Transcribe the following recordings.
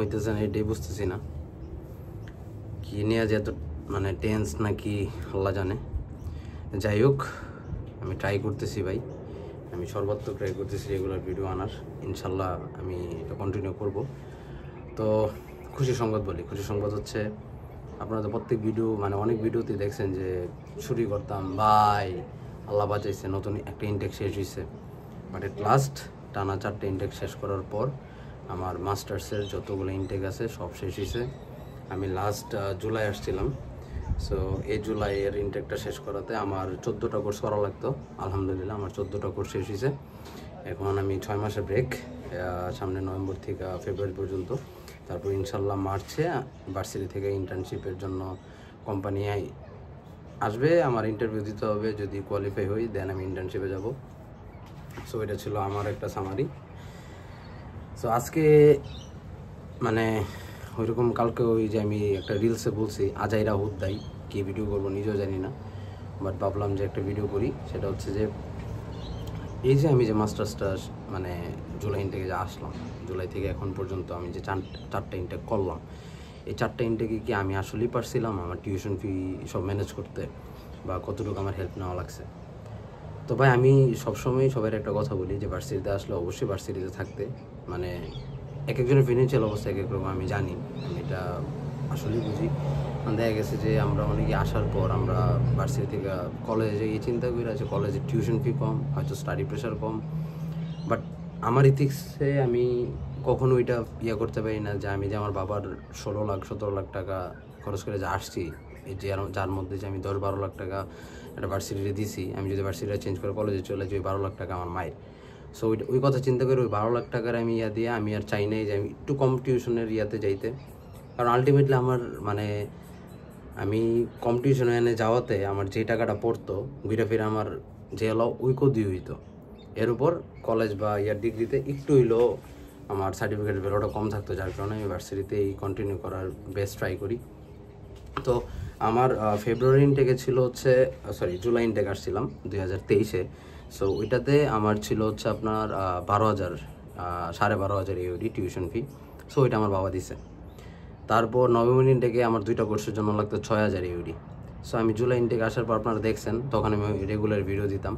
হইতেছে না এটাই বুঝতেছি না, কি নিয়ে যে এত মানে টেন্স নাকি আল্লাহ জানে। যাই হোক, আমি ট্রাই করতেছি ভাই, আমি সর্বাত্মক ট্রাই করতেছি রেগুলার ভিডিও আনার। ইনশাল্লাহ আমি এটা কন্টিনিউ করব। তো খুশি সংবাদ বলি, খুশি সংবাদ হচ্ছে আপনারা তো প্রত্যেক ভিডিও মানে অনেক ভিডিওতে দেখছেন যে শুরু করতাম ভাই আল্লাহ বাঁচাইছে নতুন একটা ইনটেক শেষ হয়েছে, বাট এট লাস্ট টানা 4টে ইনটেক শেষ করার পর আমার মাস্টার্সের যতগুলো ইনটেক আছে সব শেষ হয়েছে। আমি লাস্ট জুলাই আসছিলাম, সো এই জুলাইয়ের ইনটেকটা শেষ করাতে আমার 14টা কোর্স করা লাগতো। আলহামদুলিল্লাহ আমার 14টা কোর্স শেষ হয়েছে। এখন আমি 6 মাসের ব্রেক, সামনে নভেম্বর থেকে ফেব্রুয়ারি পর্যন্ত, তারপর ইনশাল্লাহ মার্চে ভার্সিটি থেকে ইন্টার্নশিপের জন্য কোম্পানি আসবে, আমার ইন্টারভিউ দিতে হবে, যদি কোয়ালিফাই হই দেন আমি ইন্টার্নশিপে যাব। সো এটা ছিল আমার একটা সামারি। সো আজকে মানে ওইরকম কালকে ওই যে আমি একটা রিলসে বলছি আজাইরা হুদ্দাই, কী ভিডিও করবো নিজেও জানি না, বাট ভাবলাম যে একটা ভিডিও করি। সেটা হচ্ছে যে এই যে আমি যে মাস্টার্সটা মানে জুলাই ইনটেকে যে আসলাম, জুলাই থেকে এখন পর্যন্ত আমি যে 4টা ইনটেক করলাম, এই 4টা ইনটেকে কি আমি আসলেই পারছিলাম আমার টিউশন ফি সব ম্যানেজ করতে, বা কতটুকু আমার হেল্প নেওয়া লাগছে? তো ভাই আমি সবসময় সবার একটা কথা বলি যে ভার্সিটিতে আসলে অবশ্যই ভার্সিটিতে থাকতে, মানে এক একজনের ফিনান্সিয়াল অবস্থা এক এক রকম, আমি জানি, আমি এটা আসলেই বুঝি। দেখা গেছে যে আমরা অনেকে আসার পর আমরা ভার্সিটি থেকে কলেজে গিয়ে চিন্তা করে আছে কলেজের টিউশন ফি কম, হয়তো স্টাডি প্রেশার কম, বাট আমার ইথিক্সে আমি কখনো ওইটা করতে পারি না যে আমি যে আমার বাবার 16 লাখ 17 লাখ টাকা খরচ করে যে আসছি, এই যে যার মধ্যে যে আমি 10-12 লাখ টাকা একটা ভার্সিটিতে দিছি, আমি যদি ভার্সিটিটা চেঞ্জ করে কলেজে চলে যাই, ওই 12 লাখ টাকা আমার মায়ের। সো ওই কথা চিন্তা করে ওই 12 লাখ টাকার আমি দিয়ে আমি আর চাই নাই যে আমি একটু কম টিউশনের যাইতে, কারণ আলটিমেটলি আমার মানে আমি কম টিউশনে এনে যাওয়াতে আমার যে টাকাটা পড়তো ঘুরে ফিরে আমার যে এলো উইকো দিয়ে হইতো, এর উপর কলেজ বা ডিগ্রিতে একটু হইলেও আমার সার্টিফিকেটের ভ্যালুটা কম থাকতো, যার কারণে আমি ভার্সিটিতে কন্টিনিউ করার বেস্ট ট্রাই করি। তো আমার ফেব্রুয়ারি ইনটেকে ছিল হচ্ছে জুলাই ইনটেক আসছিলাম 2023-এ। সো ওইটাতে আমার ছিল হচ্ছে আপনার 12,000 12,500 ইউডি টিউশন ফি। সো ওইটা আমার বাবা দিছে। তারপর নভেম্বর ইনটেকে আমার 2টা কোর্সের জন্য লাগতো 6,000 ইউডি। সো আমি জুলাই ইনটেক আসার পর আপনারা দেখছেন তখন আমি রেগুলার ভিডিও দিতাম,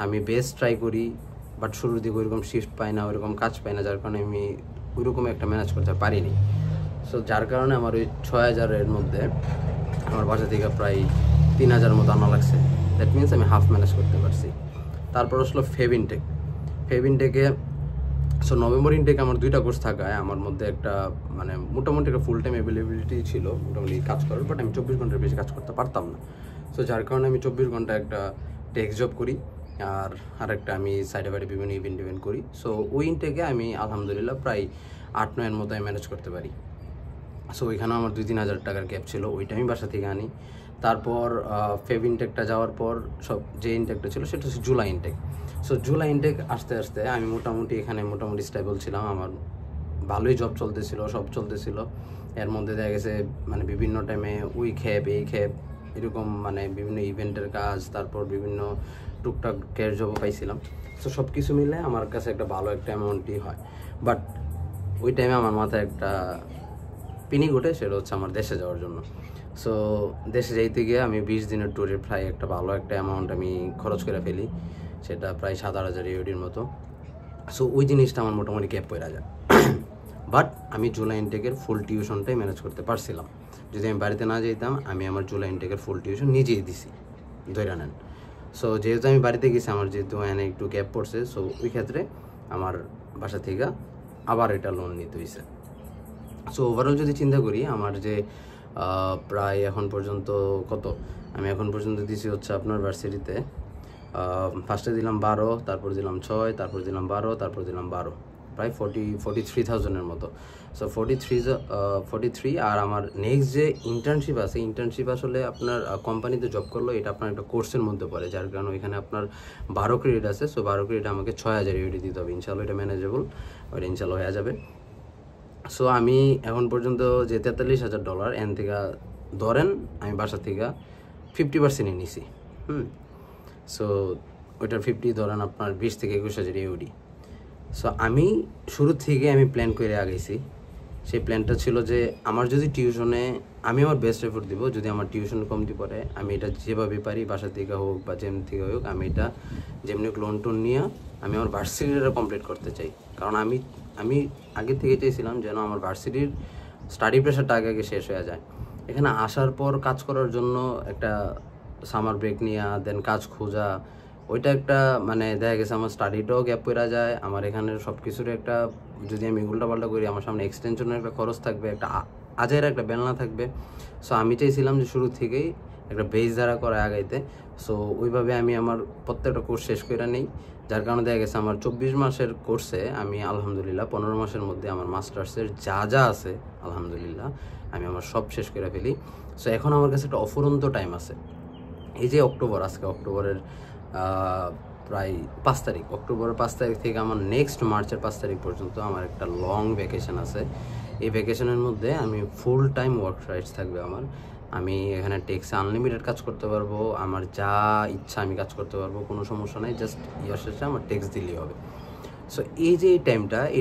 আমি বেস্ট ট্রাই করি, বাট শুরুর দিকে ওইরকম শিফট পাই না, ওইরকম কাজ পাই না, যার কারণে আমি ওইরকম একটা ম্যানেজ করতে পারিনি। সো যার কারণে আমার ওই 6,000-এর মধ্যে আমার বাসা থেকে প্রায় 3,000 মতো আনা লাগছে। দ্যাট মিনস আমি হাফ ম্যানেজ করতে পারছি। তারপর আসলো ফেব ইনটেকে সো নভেম্বর ইনটেকে আমার 2টা কোর্স থাকায় আমার মধ্যে একটা মানে মোটামুটি একটা ফুল টাইম অ্যাভেলেবিলিটি ছিল মোটামুটি কাজ করার, বাট আমি 24 ঘন্টার বেশি কাজ করতে পারতাম না। সো যার কারণে আমি 24 ঘন্টা একটা টেক্স জব করি, আর একটা আমি সাইডে বাইডে বিভিন্ন ইভেন্ট করি। সো ওই ইনটেকে আমি আলহামদুলিল্লাহ প্রায় 8-9-এর মতো আমি ম্যানেজ করতে পারি। সো ওইখানেও আমার 2-3 হাজার টাকার গ্যাপ ছিল, ওইটা আমি বাসা থেকে আনি। তারপর ফেব ইনটেকটা যাওয়ার পর সব যে ইনটেকটা ছিল সেটা হচ্ছে July intact. So July intact আসতে আসতে আমি মোটামুটি এখানে মোটামুটি স্টেবল ছিলাম, আমার ভালোই জব চলতেছিল, সব চলতেছিল। এর মধ্যে দেখা গেছে মানে বিভিন্ন টাইমে ওই খ্যাপ এই খ্যাপ এরকম মানে বিভিন্ন ইভেন্টের কাজ, তারপর বিভিন্ন টুকটাক ক্যাশ জবও পাইছিলাম। সো সব কিছু মিলে আমার কাছে একটা ভালো একটা অ্যামাউন্টই হয়। বাট ওই টাইমে আমার মাথায় একটা পিনি ঘটে, সেটা হচ্ছে আমার দেশে যাওয়ার জন্য। সো দেশে যাইতে গিয়ে আমি 20 দিনের ট্যুরে প্রায় একটা ভালো একটা অ্যামাউন্ট আমি খরচ করে ফেলি, সেটা প্রায় 7,000 ইউডির মতো। সো ওই জিনিসটা আমার মোটামুটি গ্যাপ পড়ে যায়। বাট আমি জুলাই ইনটেকের ফুল টিউশনটাই ম্যানেজ করতে পারছিলাম। যদি আমি বাড়িতে না যেতাম আমি আমার জুলাই ইনটেকের ফুল টিউশন নিজেই দিছি, ধরে নেন। সো যেহেতু আমি বাড়িতে গেছি, আমার যেহেতু এনে একটু গ্যাপ পড়ছে, সো ওই ক্ষেত্রে আমার বাসা থেকে আবার এটা লোন নিতে হয়েছে। সো ওভারঅল যদি চিন্তা করি আমার যে প্রায় এখন পর্যন্ত আমি এখন পর্যন্ত দিছি হচ্ছে আপনার ভার্সিটিতে ফার্স্টে দিলাম 12, তারপর দিলাম 6, তারপর দিলাম 12, তারপর দিলাম 12, প্রায় 43,000-এর মতো। সো 43 আর আমার নেক্সট যে ইন্টার্নশিপ আছে, ইন্টার্নশিপ আসলে আপনার কোম্পানিতে জব করলো, এটা আপনার একটা কোর্সের মধ্যে পড়ে, যার কারণে ওইখানে আপনার 12 ক্রেডিট আছে। সো 12 ক্রেডিট আমাকে 6,000 ইউডি দিতে হবে। ইনশাল্লাহ এটা ম্যানেজেবল, ওইটা ইনশাল্লাহ হয়ে যাবে। সো আমি এখন পর্যন্ত যে $43,000 এন থেকে ধরেন আমি বাসা থেকে 50% নিছি। সো ওইটার 50 ধরেন আপনার 20 থেকে 21,000 ইউডি। সো আমি শুরু থেকে আমি প্ল্যান করে আগাইছি সেই প্ল্যানটা ছিল যে আমার যদি টিউশনে আমি আমার বেস্ট এফোর্ট দিব, যদি আমার টিউশন কমতি পড়ে আমি এটা যেভাবে পারি বাসা থেকে হোক বা যেমনি থেকে হোক আমি এটা যেমনি লোন টোন নিয়ে আমি আমার ভার্সিটিটা কমপ্লিট করতে চাই। কারণ আমি আগে থেকে চাইছিলাম যেন আমার ভার্সিটির স্টাডি প্রেশারটা আগে আগে শেষ হয়ে যায়। এখানে আসার পর কাজ করার জন্য একটা সামার ব্রেক নেওয়া, দেন কাজ খোঁজা, ওইটা একটা মানে দেখা গেছে আমার স্টাডিটাও গ্যাপ পড়া যায়, আমার এখানের সব কিছুর একটা যদি আমি উল্টাপাল্টা করি আমার সামনে এক্সটেনশনের একটা খরচ থাকবে, একটা আজের একটা বেলনা থাকবে। সো আমি চাইছিলাম যে শুরু থেকেই একটা বেস দ্বারা করে আগাইতে। সো ওইভাবে আমি আমার প্রত্যেকটা কোর্স শেষ করে নিই, যার কারণে দেখা গেছে আমার 24 মাসের কোর্সে আমি আলহামদুলিল্লাহ 15 মাসের মধ্যে আমার মাস্টার্সের যা যা আছে আলহামদুলিল্লাহ আমি আমার সব শেষ করে ফেলি। সো এখন আমার কাছে একটা অফুরন্ত টাইম আছে। এই যে অক্টোবর, আজকে অক্টোবরের প্রায় 5 তারিখ, অক্টোবরের 5 তারিখ থেকে আমার নেক্সট মার্চের 5 তারিখ পর্যন্ত আমার একটা লং ভ্যাকেশন আছে। এই ভ্যাকেশনের মধ্যে আমি ফুল টাইম ওয়ার্ক রাইটস থাকবে আমার। আমি এখানে টেক্সে আনলিমিটেড কাজ করতে পারবো, আমার যা ইচ্ছা আমি কাজ করতে পারবো, কোনো সমস্যা নেই। জাস্ট ইয়ার শেষে আমার টেক্স দিলেই হবে। সো এই যে এই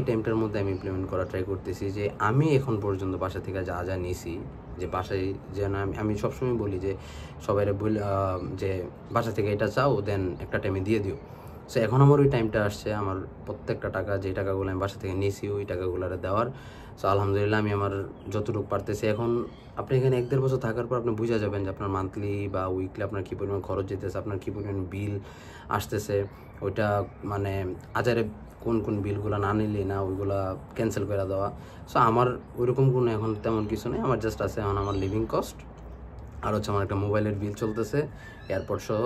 টাইমটার মধ্যে আমি ইমপ্লিমেন্ট করা ট্রাই করতেছি যে আমি এখন পর্যন্ত বাসা থেকে যা যা নিয়েছি, যে বাসায় যেন আমি সবসময় বলি যে সবাই বলি যে বাসা থেকে এটা চাও দেন একটা টাইমে দিয়ে দিও। সো এখন আমার ওই টাইমটা আসছে, আমার প্রত্যেকটা টাকা যে টাকাগুলো আমি বাসা থেকে নিয়েছি ওই টাকাগুলো দেওয়ার। সো আলহামদুলিল্লাহ আমি আমার যতটুকু পারতেছি। এখন আপনি এখানে 1-1.5 বছর থাকার পর আপনি বুঝা যাবেন যে আপনার মান্থলি বা উইকলি আপনার কী পরিমাণ খরচ যেতেছে, আপনার কী পরিমাণ বিল আসতেছে। ওইটা মানে আজারে কোন কোন বিলগুলো না নিলে না ওইগুলা ক্যান্সেল করে দেওয়া। সো আমার ওইরকম কোনো এখন তেমন কিছু নেই, আমার জাস্ট আছে এখন আমার লিভিং কস্ট আর হচ্ছে আমার একটা মোবাইলের বিল চলতেছে, এয়ারপোর্ট সহ।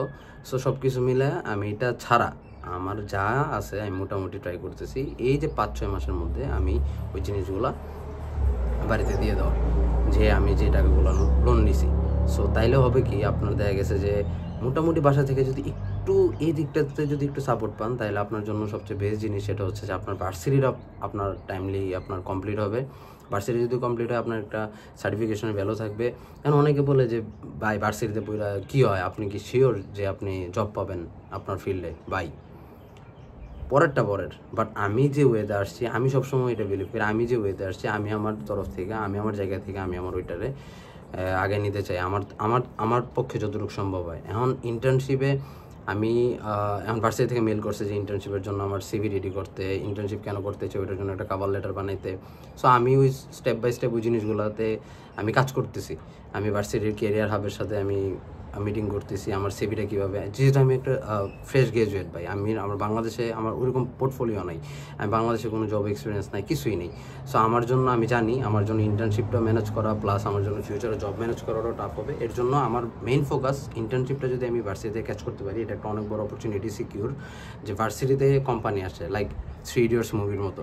সো সব কিছু মিলে আমি এটা ছাড়া আমার যা আছে আমি মোটামুটি ট্রাই করতেছি এই যে 5-6 মাসের মধ্যে আমি ওই জিনিসগুলো বাড়িতে দিয়ে দেওয়া, যে আমি যে টাকাগুলো লোন নিছি। সো তাইলে হবে কি আপনার দেখা গেছে যে মোটামুটি বাসা থেকে যদি একটু এই দিকটাতে যদি একটু সাপোর্ট পান তাহলে আপনার জন্য সবচেয়ে বেস্ট জিনিস সেটা হচ্ছে যে আপনার ভার্সিটিটা আপনার টাইমলি আপনার কমপ্লিট হবে। ভার্সিটি যদি কমপ্লিট হয় আপনার একটা সার্টিফিকেশনের ভ্যালু থাকবে। কারণ অনেকে বলে যে ভাই ভার্সিটিতে পড়া কী হয়, আপনি কি শিওর যে আপনি জব পাবেন আপনার ফিল্ডে? ভাই পরের, বাট আমি যে ওয়েতে আসছি আমি সবসময় এটা বিলিভ করি, আমি যে ওয়েতে আসছি আমি আমার তরফ থেকে আমি আমার জায়গা থেকে আমি আমার ওইটারে আগে নিতে চাই আমার আমার আমার পক্ষে যতটুকু সম্ভব হয়। এখন ইন্টার্নশিপে আমি এখন ভার্সিটি থেকে মেল করছে যে ইন্টার্নশিপের জন্য আমার সিভি রেডি করতে, ইন্টার্নশিপ কেন করতে চাই ওইটার জন্য একটা কভার লেটার বানাইতে। সো আমি ওই স্টেপ বাই স্টেপ ওই জিনিসগুলোতে আমি কাজ করতেছি। আমি ভার্সিটির ক্যারিয়ার হাবের সাথে আমি মিটিং করতেছি আমার সিভিটা কীভাবে, যেহেতু আমি একটা ফ্রেশ গ্রাজুয়েট ভাই, আমার বাংলাদেশে আমার ওরকম পোর্টফোলিও নাই, আমি বাংলাদেশে কোনো জব এক্সপিরিয়েন্স নাই, কিছুই নেই। সো আমার জন্য আমি জানি আমার জন্য ইন্টার্নশিপটা ম্যানেজ করা প্লাস আমার জন্য ফিউচারে জব ম্যানেজ করারও টাফ হবে। এর জন্য আমার মেইন ফোকাস ইন্টার্নশিপটা যদি আমি ভার্সিটিতে ক্যাচ করতে পারি এটা একটা অনেক বড় অপরচুনিটি সিকিউর, যে ভার্সিটিতে কোম্পানি আসে লাইক 3 Idiots মুভির মতো।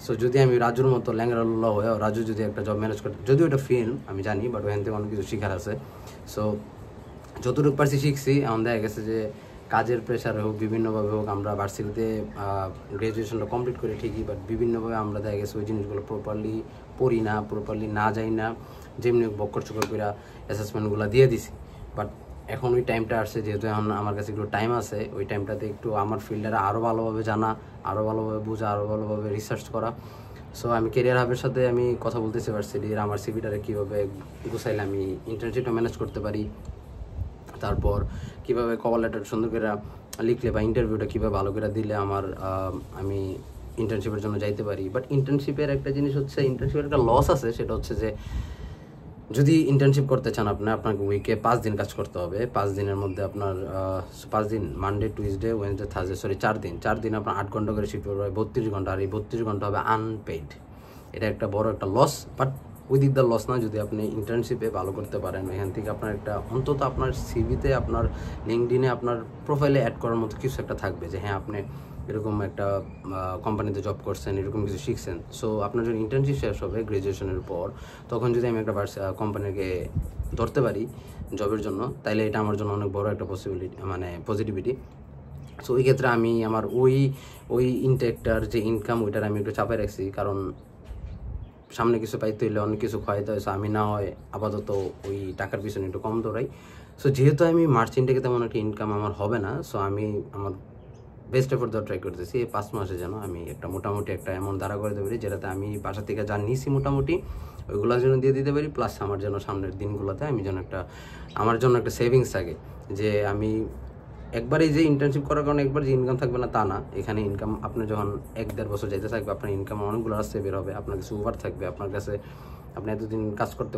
সো যদি আমি রাজুর মতো ল্যাংরাল্লাহ হয়ে রাজু যদি একটা জব ম্যানেজ করতে, যদিও এটা ফিল্ম আমি জানি বাট ওখান থেকে অনেক কিছু শেখার আছে। সো যতটুকু পারছি শিখছি। এমন দেখা গেছে যে কাজের প্রেশার হোক বিভিন্নভাবে হোক আমরা ভার্সিটিতে গ্র্যাজুয়েশনটা কমপ্লিট করি ঠিকই, বাট বিভিন্নভাবে আমরা দেখা গেছে ওই জিনিসগুলো প্রপারলি পড়ি না, প্রপারলি না যাই না, যেমনি বক্কর চক্কর করে অ্যাসেসমেন্টগুলো দিয়ে দিছি। বাট এখন ওই টাইমটা আসছে, যেহেতু এখন আমার কাছে একটু টাইম আছে, ওই টাইমটাতে একটু আমার ফিল্ডারে আরও ভালোভাবে জানা, আরও ভালোভাবে বোঝা, আরও ভালোভাবে রিসার্চ করা। সো আমি ক্যারিয়ার হাবের সাথে আমি কথা বলতেছি ভার্সিটির আমার সিভিটারে কীভাবে গুছাইলে আমি ইন্টার্নশিপটা ম্যানেজ করতে পারি, তারপর কীভাবে কভার লেটার সুন্দর করে লিখলে বা ইন্টারভিউটা কীভাবে ভালো করে দিলে আমার আমি ইন্টার্নশিপের জন্য যাইতে পারি। বাট ইন্টার্নশিপের একটা জিনিস হচ্ছে, ইন্টার্নশিপের একটা লস আছে, সেটা হচ্ছে যে যদি ইন্টার্নশিপ করতে চান আপনাকে উইকে 5 দিন কাজ করতে হবে। 5 দিনের মধ্যে আপনার 5 দিন মানডে টুইসডে ওয়েডনেসডে থার্সডে 4 দিন আপনার 8 ঘন্টা করে শিফট করবে, 32 ঘন্টা, আর এই 32 ঘন্টা হবে আনপেইড। এটা একটা বড় একটা লস, বাট ওই দিক দিয়ে লস না যদি আপনি ইন্টার্নশিপে ভালো করতে পারেন। এখান থেকে আপনার একটা অন্তত আপনার সিভিতে আপনার লিঙ্কডিনে আপনার প্রোফাইলে অ্যাড করার মতো কিছু একটা থাকবে যে হ্যাঁ আপনি এরকম একটা কোম্পানিতে জব করছেন, এরকম কিছু শিখছেন। সো আপনার যখন ইন্টার্নশিপ শেষ হবে গ্র্যাজুয়েশনের পর, তখন যদি আমি একটা কোম্পানিকে ধরতে পারি জবের জন্য, তাইলে এটা আমার জন্য অনেক বড় একটা পজিটিভিটি। সো ওই ক্ষেত্রে আমি আমার ওই ইনটেকটার যে ইনকাম ওইটার আমি একটু চাপাই রাখছি, কারণ সামনে কিছু পাইতে হইলে অনেক কিছু খাওয়াইতে হয়। সো আমি না হয় আপাতত ওই টাকার পিছনে একটু কম দৌড়াই। সো যেহেতু আমি মার্চ ইনটেকে তেমন একটা ইনকাম আমার হবে না, সো আমি আমার বেস্ট এফোর্ট দেওয়ার ট্রাই করতেছি এই 5 মাসে যেন আমি একটা মোটামুটি একটা অ্যামাউন্ট দাঁড়া করে দিতে পারি, যেটাতে আমি বাসা থেকে যা নিয়েছি মোটামুটি ওইগুলো যেন দিয়ে দিতে পারি, প্লাস আমার যেন সামনের দিনগুলোতে আমি যেন আমার জন্য একটা সেভিংস থাকে। যে আমি একবারই যে ইন্টার্নশিপ করার কারণে একবার যে ইনকাম থাকবে না তা না, এখানে ইনকাম আপনি যখন 1-1.5 বছর যেতে থাকবে আপনার ইনকাম অনেকগুলো রাস্তায় বের হবে, আপনার কাছে ওভার থাকবে, আপনার কাছে আপনি এতদিন কাজ করতে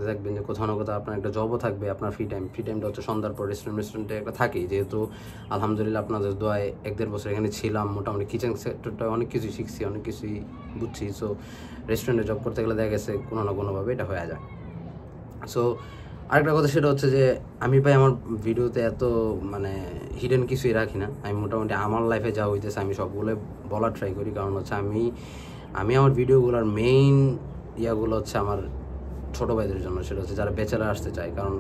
থাকবেন যে কোথাও না কোথাও আপনার একটা জবও থাকবে, আপনার ফ্রি টাইমটা হচ্ছে সন্ধ্যার পর রেস্টুরেন্টে একটা থাকেই, যেহেতু আলহামদুলিল্লাহ আপনাদের দোয়ায় 1-1.5 বছর এখানে ছিলাম, মোটামুটি কিচেন সেক্টরটা অনেক কিছুই শিখছি, অনেক কিছুই বুঝছি। সো রেস্টুরেন্টে জব করতে গেলে দেখা গেছে কোনো না কোনোভাবে এটা হয়ে যায়। সো আরেকটা কথা সেটা হচ্ছে যে আমি ভাই আমার ভিডিওতে এত মানে হিডেন কিছুই রাখি না, আমি মোটামুটি আমার লাইফে যা হইতেছে আমি সবগুলো বলার ট্রাই করি। কারণ হচ্ছে আমি আমার ভিডিওগুলোর মেইন ইয়াগুলো হচ্ছে আমার ছোটো ভাইদের জন্য, সেটা হচ্ছে যারা ব্যাচেলার আসতে চায়। কারণ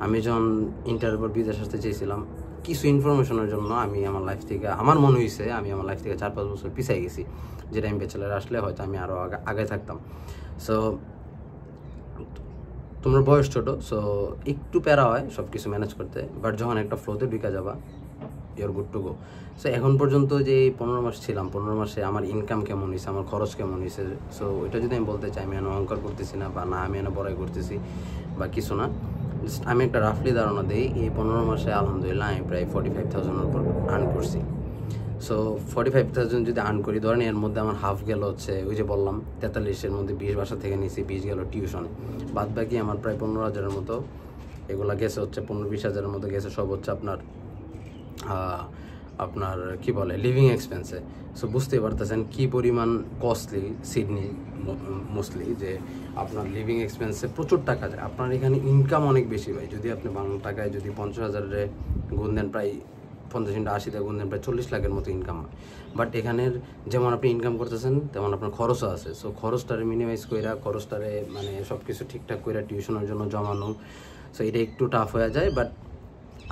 আমি যখন ইন্টারের পর বিদেশ আসতে চেয়েছিলাম কিছু ইনফরমেশনের জন্য আমি আমার লাইফ থেকে আমার মনে হয়েছে আমি আমার লাইফ থেকে 4-5 বছর পিছিয়ে গেছি, যেটা আমি ব্যাচেলার আসলে হয়তো আমি আরও আগে থাকতাম। সো তোমার বয়স ছোটো, সো একটু প্যারা হয় সব কিছু ম্যানেজ করতে, বাট যখন একটা ফ্লোতে ঢুকে যাবা your good to go. So এখন পর্যন্ত যে 15 মাস ছিলাম, 15 মাসে আমার ইনকাম কেমন হয়েছে, আমার খরচ কেমন হয়েছে, সো ওইটা যদি আমি বলতে চাই, আমি অহংকার করতেছি না বা না আমি বড়াই করতেছি বা কিছু না, জাস্ট আমি একটা রাফলি ধারণা দিই। এই 15 মাসে আলহামদুলিল্লাহ আমি প্রায় 45,000-এর উপর আর্ন করছি। সো 45,000 যদি আর্ন করি, ধরেন এর মধ্যে আমার হাফ গেল হচ্ছে ওই যে বললাম 43-এর মধ্যে 20 বাসা থেকে নিয়েছি, 20 গেল টিউশনে, বাদ বাকি আমার প্রায় 15,000-এর মতো এগুলা গেছে হচ্ছে 15-20,000-এর মতো গেছে সব হচ্ছে আপনার কি বলে লিভিং এক্সপেন্সে। সো বুঝতেই পারতেছেন কি পরিমাণ কস্টলি সিডনি মোস্টলি, যে আপনার লিভিং এক্সপেন্সে প্রচুর টাকা যায়। আপনার এখানে ইনকাম অনেক বেশি ভাই, যদি আপনি বাংলা টাকায় যদি 50,000-এ গুণ দেন, প্রায় 50-80 গুণ দেন, প্রায় 40 লাখের মতো ইনকাম হয়। বাট এখানের যেমন আপনি ইনকাম করতেছেন তেমন আপনার খরচও আছে। সো খরচটারে মিনিমাইজ কইরা, খরচটারে মানে সব কিছু ঠিকঠাক করে টিউশনের জন্য জমানো, সো এটা একটু টাফ হয়ে যায়, বাট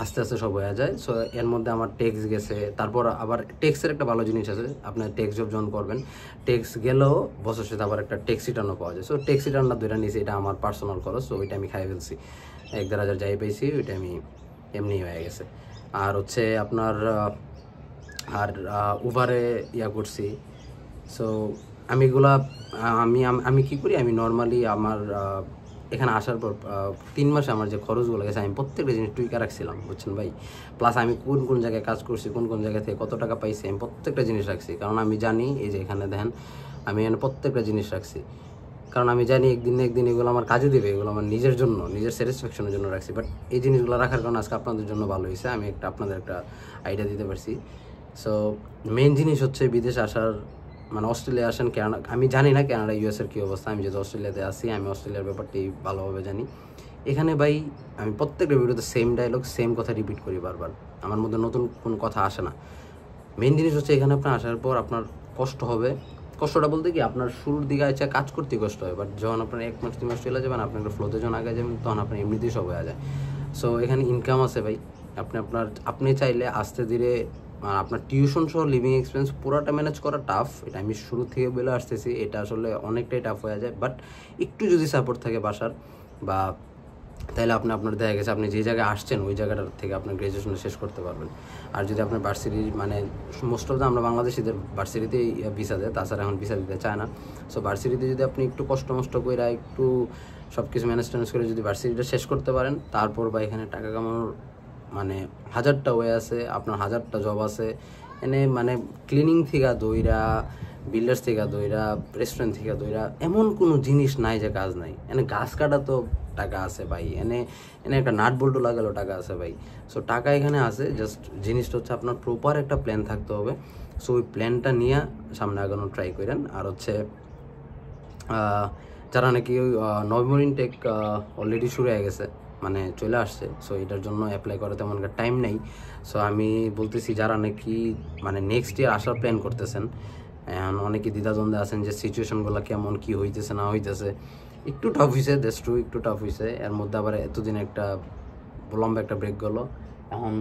আস্তে আস্তে সব হয়ে যায়। সো এর মধ্যে আমার ট্যাক্স গেছে, তারপর আবার ট্যাক্সের একটা ভালো জিনিস আছে, আপনার ট্যাক্স জব যখন করবেন ট্যাক্স গেলেও বছর সাথে আবার একটা ট্যাক্স রিটার্নও পাওয়া যায়। সো ট্যাক্স রিটার্নটা দুইটা নিয়েছি, এটা আমার পার্সোনাল খরচ, সো ওইটা আমি খাই ফেলছি, 1-1.5 যাই পাইছি ওইটা আমি এমনি হয়ে গেছে। আর হচ্ছে আপনার উবারে ইয়া করছি। সো আমি এগুলা আমি কী করি, আমি নর্মালি আমার এখানে আসার পর 3 মাসে আমার যে খরচগুলো গেছে আমি প্রত্যেকটা জিনিস টুইকা রাখছিলাম, বুঝছেন ভাই। প্লাস আমি কোন জায়গায় কাজ করছি, কোন জায়গা থেকে কত টাকা পাইছি, আমি প্রত্যেকটা জিনিস রাখছি। কারণ আমি জানি এই যে এখানে দেখেন আমি এখানে প্রত্যেকটা জিনিস রাখছি, কারণ আমি জানি একদিন না একদিন এগুলো আমার কাজে দেবে, এগুলো আমার নিজের জন্য, নিজের স্যাটিসফ্যাকশনের জন্য রাখছি। বাট এই জিনিসগুলো রাখার কারণে আজকে আপনাদের জন্য ভালো হয়েছে, আমি আপনাদের একটা আইডিয়া দিতে পারছি। সো মেন জিনিস হচ্ছে বিদেশে আসার মানে অস্ট্রেলিয়া আসেন, কানাডা, আমি জানি না কানাডা ইউএসের কী অবস্থা, আমি যেহেতু অস্ট্রেলিয়াতে আসি আমি অস্ট্রেলিয়ার ব্যাপারটি ভালোভাবে জানি। এখানে ভাই আমি প্রত্যেকটা ভিডিওতে সেম ডায়লগ সেম কথা রিপিট করি বারবার, আমার মধ্যে নতুন কোনো কথা আসে না। মেন জিনিস হচ্ছে এখানে আপনার আসার পর আপনার কষ্ট হবে, কষ্টটা বলতে কি আপনার শুরুর দিকে আছে কাজ করতে কষ্ট হয়, বাট যখন আপনার 1 মাস 2 মাস চলে যাবেন, আপনার একটা ফ্লোতে যখন আগে যাবেন তখন আপনার এমনিতেই সব হয়ে যায়। সো এখানে ইনকাম আছে ভাই, আপনি চাইলে আস্তে ধীরে আপনার টিউশন সহ লিভিং এক্সপেন্স পুরোটা ম্যানেজ করা টাফ, এটা আমি শুরু থেকে বলে আসতেছি, এটা আসলে অনেকটাই টাফ হয়ে যায়। বাট একটু যদি সাপোর্ট থাকে বাসার বা তাহলে আপনার দেখা গেছে আপনি যে জায়গায় আসছেন ওই জায়গাটার থেকে আপনার গ্র্যাজুয়েশনটা শেষ করতে পারবেন। আর যদি আপনার ভার্সিটি মানে মোস্ট অফ দ্য আমরা বাংলাদেশিদের ভার্সিটিতেই ভিসা দেয়, তাছাড়া এখন ভিসা দিতে চায় না। সো ভার্সিটিতে যদি আপনি একটু কষ্ট করে একটু সব কিছু ম্যানেজ করে যদি ভার্সিটিটা শেষ করতে পারেন, তারপর বা এখানে টাকা কামানোর মানে 1000টা ওয়ে আছে, আপনার 1000টা জব আছে এনে, মানে ক্লিনিং থেকে দইরা, বিল্ডার্স থেকে দইরা, রেস্টুরেন্ট থেকে দইরা, এমন কোনো জিনিস নাই যে কাজ নাই। এনে গাছ কাটা তো টাকা আছে ভাই, এনে একটা নাট বল্টু লাগালেও টাকা আছে ভাই। সো টাকা এখানে আছে, জাস্ট জিনিসটা হচ্ছে আপনার প্রপার একটা প্ল্যান থাকতে হবে। সো ওই প্ল্যানটা নিয়ে সামনে আগানোর ট্রাই করেন। আর হচ্ছে যারা নাকি ওই নভেম্বর ইনটেক অলরেডি শুরু হয়ে গেছে, মানে চলে আসছে, সো এটার জন্য অ্যাপ্লাই করা তেমন একটা টাইম নেই। সো আমি বলতেছি যারা নাকি মানে নেক্সট ইয়ার আসার প্ল্যান করতেছেন, অনেকে দ্বিধাদ্বন্দ্বে আছেন যে সিচুয়েশনগুলো কেমন কী হইতেছে না হইতেছে, একটু টাফ হয়েছে, দ্যাটস ট্রু, একটু টাফ হয়েছে। এর মধ্যে আবার এতদিন একটা লম্বা একটা ব্রেক গেলো, এখন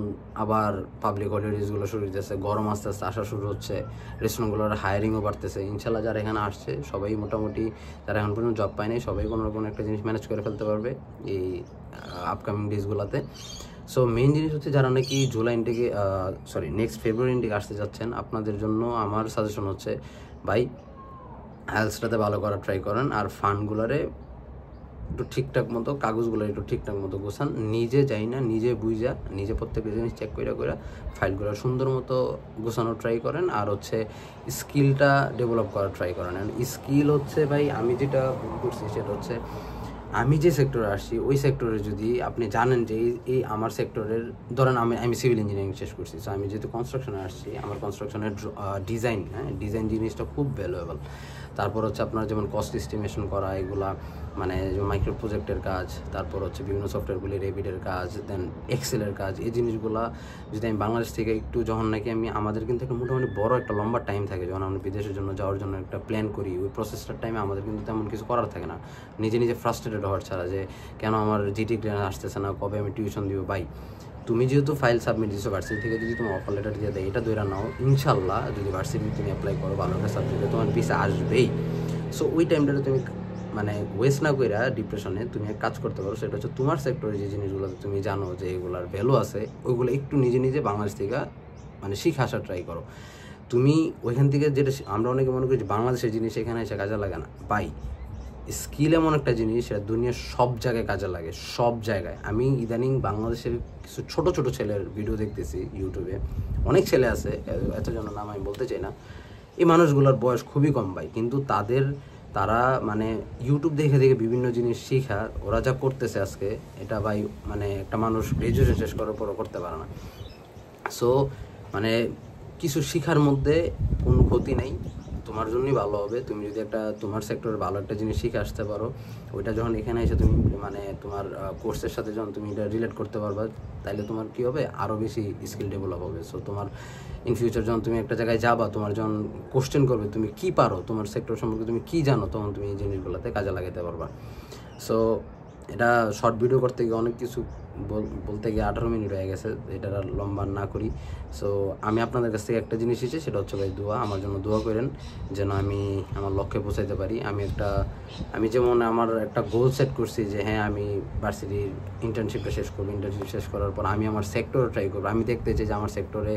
আবার পাবলিক হলিডেজগুলো শুরু হইতেছে, গরম আস্তে আস্তে আসা শুরু হচ্ছে, রেস্টুরেন্টগুলোর হায়ারিংও বাড়তেছে। ইনশাল্লাহ যারা এখানে আসছে সবাই মোটামুটি, যারা এখন পর্যন্ত জব পায় নাই সবাই কোনো একটা জিনিস ম্যানেজ করে ফেলতে পারবে এই আপকামিং ডেজগুলোতে। সো মেইন জিনিস হচ্ছে যারা নাকি জুলাই ইনটেকে নেক্সট ফেব্রুয়ারি ইনটেকে আসতে যাচ্ছেন, আপনাদের জন্য আমার সাজেশন হচ্ছে ভাই আইএলটিএসটাতে ভালো করার ট্রাই করেন, আর ফান্ডগুলারে একটু ঠিকঠাক মতো কাগজগুলো একটু ঠিকঠাক মতো গোছান, নিজে যাই না নিজে বুঝা নিজে প্রত্যেকটা জিনিস চেক করে ফাইলগুলো সুন্দর মতো গোছানো ট্রাই করেন, আর হচ্ছে স্কিলটা ডেভেলপ করার ট্রাই করেন। স্কিল হচ্ছে ভাই আমি যেটা করছি সেটা হচ্ছে আমি যে সেক্টরে আসছি ওই সেক্টরে যদি আপনি জানেন যে এই আমার সেক্টরের ধরেন আমি সিভিল ইঞ্জিনিয়ারিং শেষ করছি, সো আমি যেহেতু কনস্ট্রাকশনে আসছি আমার কনস্ট্রাকশনের ডিজাইন, ডিজাইন জিনিসটা খুব ভ্যালুয়েবল। তারপর হচ্ছে আপনার যেমন কস্ট এস্টিমেশন করা, এগুলা মানে যেমন মাইক্রো প্রজেক্টের কাজ, তারপর হচ্ছে বিভিন্ন সফটওয়্যারগুলি রেভিটের কাজ, দেন এক্সেলের কাজ, এই জিনিসগুলো যদি আমি বাংলাদেশ থেকে একটু যখন নাকি আমাদের কিন্তু একটা মোটামুটি বড় একটা লম্বা টাইম থাকে যখন আমরা বিদেশের জন্য যাওয়ার জন্য একটা প্ল্যান করি, ওই প্রসেসটার টাইমে আমাদের কিন্তু তেমন কিছু করার থাকে না, নিজে ফ্রাস্ট্রেটেড হওয়ার ছাড়া যে কেন আমার জিটি গ্রেন আসতেছে না, কবে আমি টিউশন দিব। ভাই তুমি যেহেতু ফাইল সাবমিট দিচ্ছ ভার্সিটি থেকে, যদি তুমি অফার লেটার দিয়ে দেয় এটা দৈরা নাও, ইনশাল্লাহ যদি ভার্সিটি তুমি অ্যাপ্লাই করো ভালো একটা সাবজেক্টে তোমার ভিসা আসবেই। সো ওই টাইমটাতে তুমি মানে ওয়েস্ট না কইরা ডিপ্রেশনে তুমি এক কাজ করতে পারো, সেটা হচ্ছে তোমার সেক্টরে যে জিনিসগুলো তুমি জানো যে এগুলার ভ্যালু আছে ওইগুলো একটু নিজে বাংলাদেশ থেকে মানে শিখে আসার ট্রাই করো। তুমি ওইখান থেকে যেটা আমরা অনেকে মনে করি যে বাংলাদেশের জিনিস এখানে এসে কাজে লাগে না, ভাই স্কিল এমন একটা জিনিস সেটা দুনিয়ার সব জায়গায় কাজে লাগে, সব জায়গায়। আমি ইদানিং বাংলাদেশের কিছু ছোট ছেলের ভিডিও দেখতেছি ইউটিউবে, অনেক ছেলে আছে এতজন নাম আমি বলতে চাই না, এই মানুষগুলোর বয়স খুবই কম ভাই, কিন্তু তারা মানে ইউটিউব দেখে বিভিন্ন জিনিস শিখা ওরা যা করতেছে আজকে, এটা ভাই মানে একটা মানুষ গ্রাজুয়েশন শেষ করার পরও করতে পারে না। সো মানে কিছু শিখার মধ্যে কোনো ক্ষতি নেই, তোমার জন্যই ভালো হবে। তুমি যদি একটা তোমার সেক্টরে ভালো একটা জিনিস শিখে আসতে পারো, ওইটা যখন এখানে এসে তুমি মানে তোমার কোর্সের সাথে যখন তুমি এটা রিলেট করতে পারবা, তাইলে তোমার কী হবে, আরও বেশি স্কিল ডেভেলপ হবে। সো তোমার ইন ফিউচার যখন তুমি একটা জায়গায় যাবা, তোমার যখন কোশ্চেন করবে তুমি কী পারো, তোমার সেক্টর সম্পর্কে তুমি কী জানো, তখন তুমি এই জিনিসগুলোতে কাজে লাগাতে পারবা। সো এটা শর্ট ভিডিও করতে গিয়ে অনেক কিছু বলতে গিয়ে 18 মিনিট হয়ে গেছে, এটা আর লম্বা না করি। সো আমি আপনাদের কাছ থেকে একটা জিনিস শিখছি, সেটা হচ্ছে ভাই দোয়া, আমার জন্য দোয়া করেন যেন আমি আমার লক্ষ্যে পৌঁছাইতে পারি। আমি যেমন আমার একটা গোল সেট করছি যে হ্যাঁ আমি ভার্সিটির ইন্টার্নশিপটা শেষ করবো, ইন্টার্নশিপ শেষ করার পর আমি আমার সেক্টরে ট্রাই করবো, আমি দেখতে চাই যে আমার সেক্টরে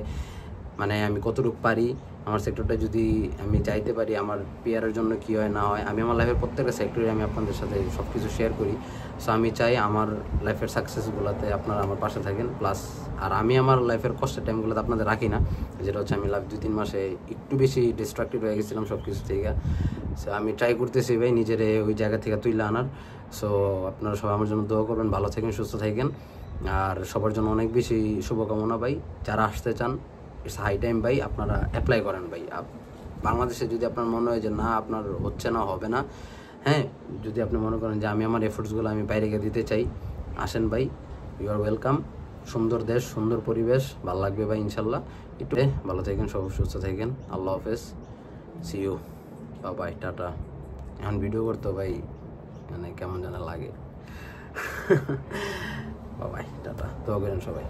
মানে আমি কতটুকু পারি, আমার সেক্টরটা যদি আমি চাইতে পারি আমার পিয়ারের জন্য কী হয় না হয়। আমি আমার লাইফের প্রত্যেকটা সেক্টরে আমি আপনাদের সাথে সব কিছু শেয়ার করি। সো আমি চাই আমার লাইফের সাকসেসগুলোতে আপনারা আমার পাশে থাকেন, প্লাস আর আমি আমার লাইফের কষ্টের টাইমগুলোতে আপনাদের রাখি না, যেটা হচ্ছে আমি লাইফ 2-3 মাসে একটু বেশি ডিস্ট্রাক্টেড হয়ে গেছিলাম সব কিছু থেকে। সো আমি ট্রাই করতেছি ভাই নিজের ওই জায়গা থেকে তুলে আনার। সো আপনারা সবাই আমার জন্য দোয়া করবেন, ভালো থাকেন, সুস্থ থাকেন, আর সবার জন্য অনেক বেশি শুভকামনা ভাই। যারা আসতে চান ইটস হাই টাইম ভাই, আপনারা অ্যাপ্লাই করেন ভাই। বাংলাদেশে যদি আপনার মনে হয় যে না আপনার হচ্ছে না, হবে না, হ্যাঁ যদি আপনি মনে করেন যে আমি আমার এফোর্টসগুলো আমি বাইরে গিয়ে দিতে চাই, আসেন ভাই, ইউ আর ওয়েলকাম। সুন্দর দেশ, সুন্দর পরিবেশ, ভালো লাগবে ভাই ইনশাল্লাহ। একটু ভালো থাকেন, সব সুস্থ থাকেন, আল্লাহ হাফেজ, সি ইউ, বাই, টাটা। এখন ভিডিও করতে ভাই মানে কেমন যেন লাগে। বাই, টাটা, দোয়া করেন সবাই।